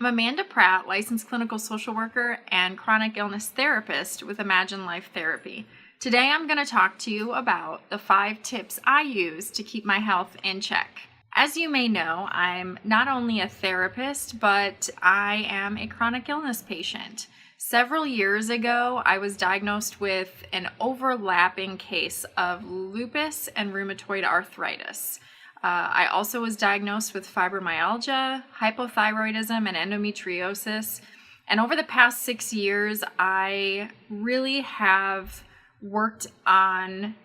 Amanda Pratt, licensed clinical social worker and chronic illness therapist with Imagine Life Therapy. Today I'm going to talk to you about the 5 tips I use to keep my health in check. As you may know, I'm not only a therapist, but I am a chronic illness patient. Several years ago, I was diagnosed with an overlapping case of lupus and rheumatoid arthritis. I also was diagnosed with fibromyalgia, hypothyroidism, and endometriosis. And over the past 6 years, I really have worked on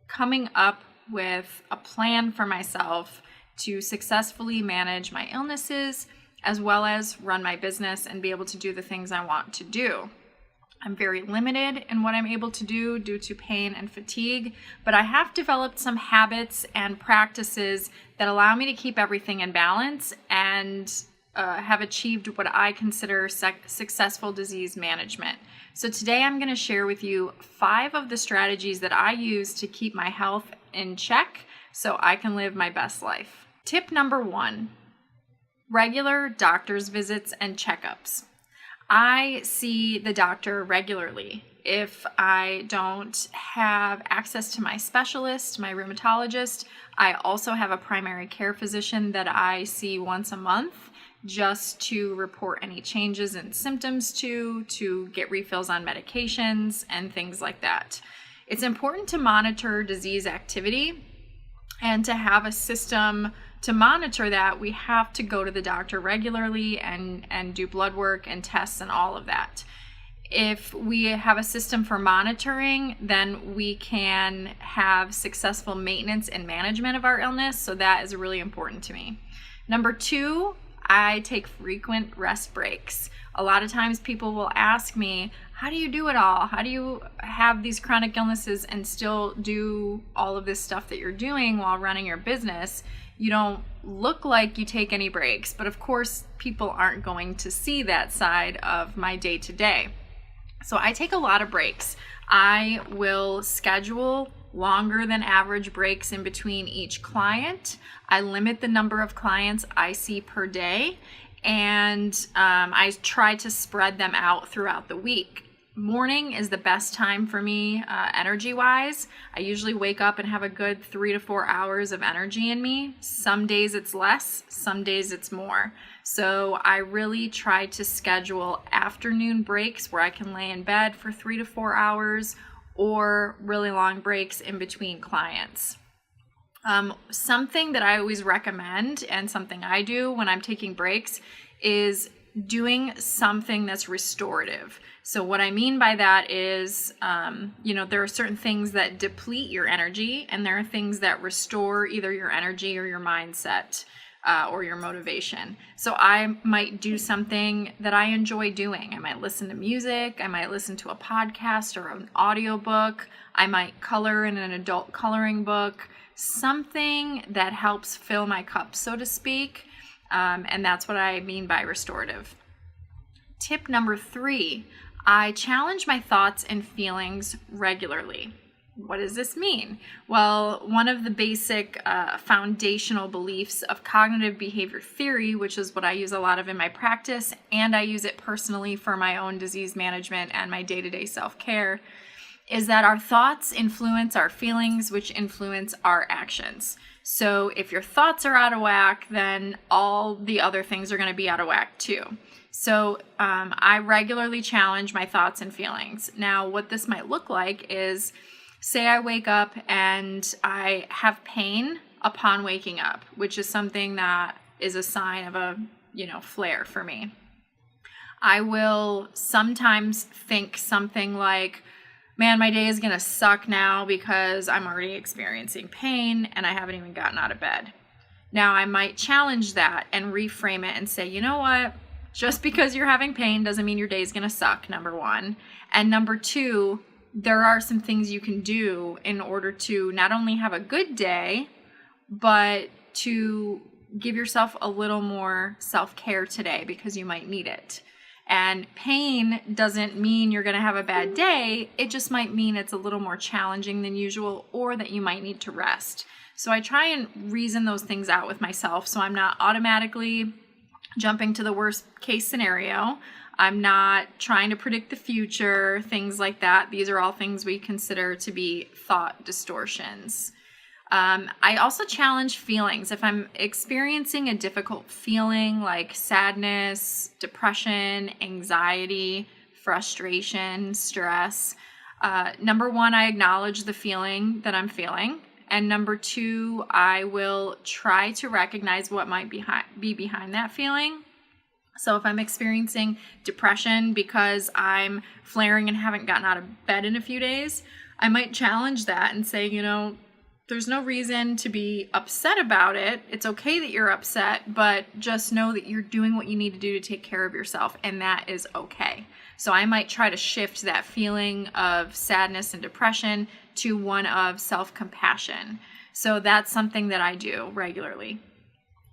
coming up with a plan for myself to successfully manage my illnesses, as well as run my business and be able to do the things I want to do. I'm very limited in what I'm able to do due to pain and fatigue, but I have developed some habits and practices that allow me to keep everything in balance and have achieved what I consider successful disease management. So today I'm going to share with you 5 of the strategies that I use to keep my health in check so I can live my best life. Tip number 1, regular doctor's visits and checkups. I see the doctor regularly. If I don't have access to my specialist, my rheumatologist, I also have a primary care physician that I see once a month just to report any changes in symptoms to get refills on medications and things like that. It's important to monitor disease activity, and to have a system to monitor that, we have to go to the doctor regularly and do blood work and tests and all of that. If we have a system for monitoring, then we can have successful maintenance and management of our illness. So that is really important to me. Number 2, I take frequent rest breaks. A lot of times people will ask me, how do you do it all? How do you have these chronic illnesses and still do all of this stuff that you're doing while running your business? You don't look like you take any breaks, but of course people aren't going to see that side of my day-to-day. So I take a lot of breaks. I will schedule longer than average breaks in between each client. I limit the number of clients I see per day, and I try to spread them out throughout the week. Morning is the best time for me energy-wise. I usually wake up and have a good 3 to 4 hours of energy in me. Some days it's less, some days it's more. So I really try to schedule afternoon breaks where I can lay in bed for 3 to 4 hours, or really long breaks in between clients. Something that I always recommend, and something I do when I'm taking breaks, is doing something that's restorative. So what I mean by that is, there are certain things that deplete your energy, and there are things that restore either your energy or your mindset or your motivation. So I might do something that I enjoy doing. I might listen to music. I might listen to a podcast or an audiobook. I might color in an adult coloring book, something that helps fill my cup, so to speak. And that's what I mean by restorative. Tip number 3, I challenge my thoughts and feelings regularly. What does this mean? Well, one of the basic foundational beliefs of cognitive behavior theory, which is what I use a lot of in my practice, and I use it personally for my own disease management and my day-to-day self-care, is that our thoughts influence our feelings, which influence our actions. So if your thoughts are out of whack, then all the other things are going to be out of whack too. So I regularly challenge my thoughts and feelings. Now, what this might look like is, say I wake up and I have pain upon waking up, which is something that is a sign of a, flare for me. I will sometimes think something like, man, my day is going to suck now because I'm already experiencing pain and I haven't even gotten out of bed. Now, I might challenge that and reframe it and say, you know what? Just because you're having pain doesn't mean your day is going to suck, number 1. And number 2, there are some things you can do in order to not only have a good day, but to give yourself a little more self-care today because you might need it. And pain doesn't mean you're going to have a bad day. It just might mean it's a little more challenging than usual, or that you might need to rest. So I try and reason those things out with myself so I'm not automatically jumping to the worst case scenario. I'm not trying to predict the future, things like that. These are all things we consider to be thought distortions. I also challenge feelings. If I'm experiencing a difficult feeling like sadness, depression, anxiety, frustration, stress, number one, I acknowledge the feeling that I'm feeling. And number two, I will try to recognize what might be behind that feeling. So if I'm experiencing depression because I'm flaring and haven't gotten out of bed in a few days, I might challenge that and say, there's no reason to be upset about it. It's okay that you're upset, but just know that you're doing what you need to do to take care of yourself, and that is okay. So I might try to shift that feeling of sadness and depression to one of self-compassion. So that's something that I do regularly.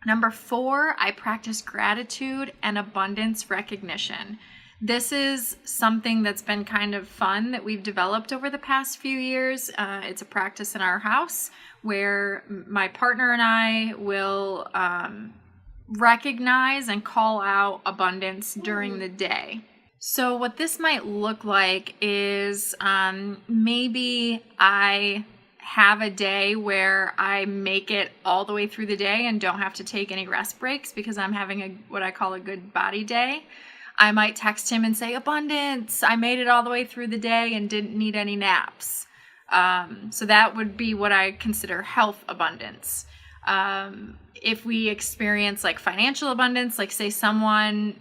Number 4, I practice gratitude and abundance recognition. This is something that's been kind of fun that we've developed over the past few years. It's a practice in our house where my partner and I will recognize and call out abundance during the day. So what this might look like is maybe I have a day where I make it all the way through the day and don't have to take any rest breaks because I'm having what I call a good body day. I might text him and say, abundance, I made it all the way through the day and didn't need any naps. So that would be what I consider health abundance. If we experience like financial abundance, like say someone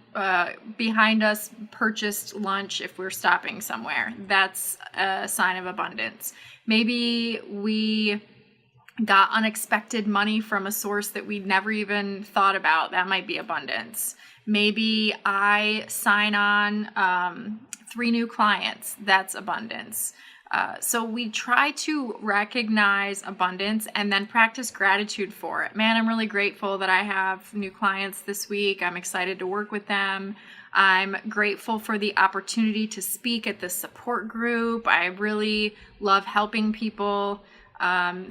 behind us purchased lunch if we're stopping somewhere, that's a sign of abundance. Maybe we got unexpected money from a source that we'd never even thought about. That might be abundance. Maybe I sign on 3 new clients. That's abundance. So we try to recognize abundance and then practice gratitude for it. Man, I'm really grateful that I have new clients this week. I'm excited to work with them. I'm grateful for the opportunity to speak at the support group. I really love helping people.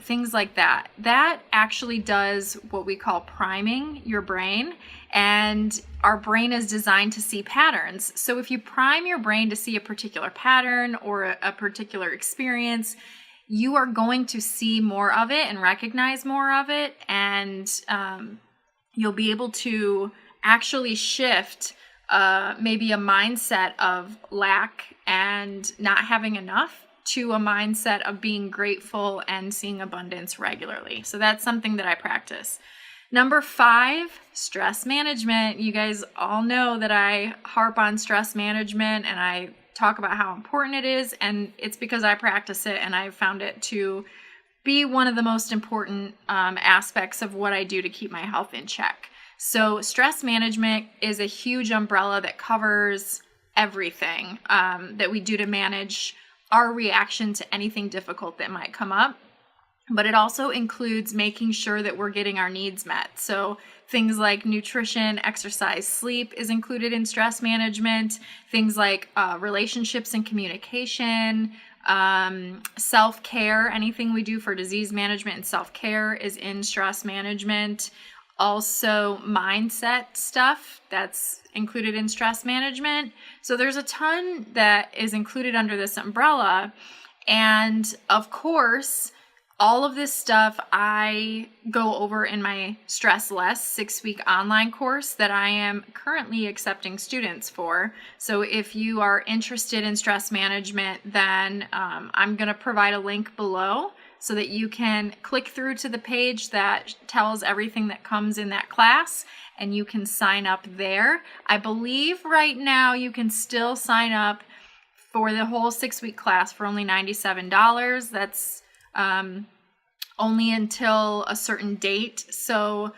Things like that. That actually does what we call priming your brain, and our brain is designed to see patterns. So if you prime your brain to see a particular pattern or a particular experience, you are going to see more of it and recognize more of it, and you'll be able to actually shift maybe a mindset of lack and not having enough to a mindset of being grateful and seeing abundance regularly. So that's something that I practice. Number 5, stress management. You guys all know that I harp on stress management and I talk about how important it is, and it's because I practice it and I've found it to be one of the most important aspects of what I do to keep my health in check. So stress management is a huge umbrella that covers everything that we do to manage our reaction to anything difficult that might come up. But it also includes making sure that we're getting our needs met. So things like nutrition, exercise, sleep is included in stress management. Things like relationships and communication, self-care, anything we do for disease management and self-care is in stress management. Also mindset stuff that's included in stress management. So there's a ton that is included under this umbrella. And of course, all of this stuff I go over in my Stress Less 6-week online course that I am currently accepting students for. So if you are interested in stress management, then I'm going to provide a link below so that you can click through to the page that tells everything that comes in that class and you can sign up there. I believe right now you can still sign up for the whole 6-week class for only $97. That's only until a certain date. So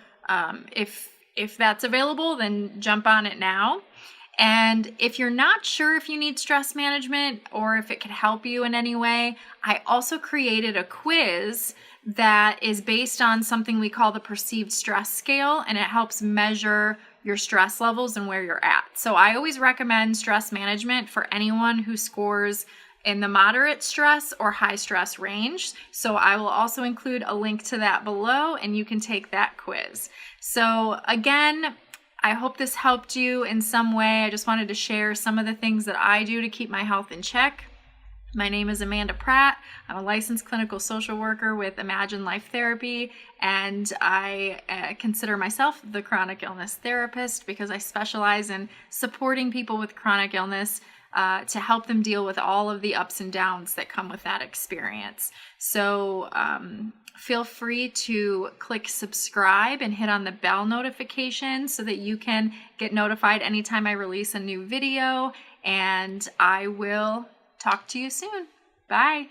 if that's available, then jump on it now. And if you're not sure if you need stress management or if it can help you in any way, I also created a quiz that is based on something we call the perceived stress scale, and it helps measure your stress levels and where you're at. So I always recommend stress management for anyone who scores in the moderate stress or high stress range. So I will also include a link to that below and you can take that quiz. So again, I hope this helped you in some way. I just wanted to share some of the things that I do to keep my health in check. My name is Amanda Pratt. I'm a licensed clinical social worker with Imagine Life Therapy, and I consider myself the chronic illness therapist because I specialize in supporting people with chronic illness to help them deal with all of the ups and downs that come with that experience. So feel free to click subscribe and hit on the bell notification so that you can get notified anytime I release a new video, and I will talk to you soon. Bye.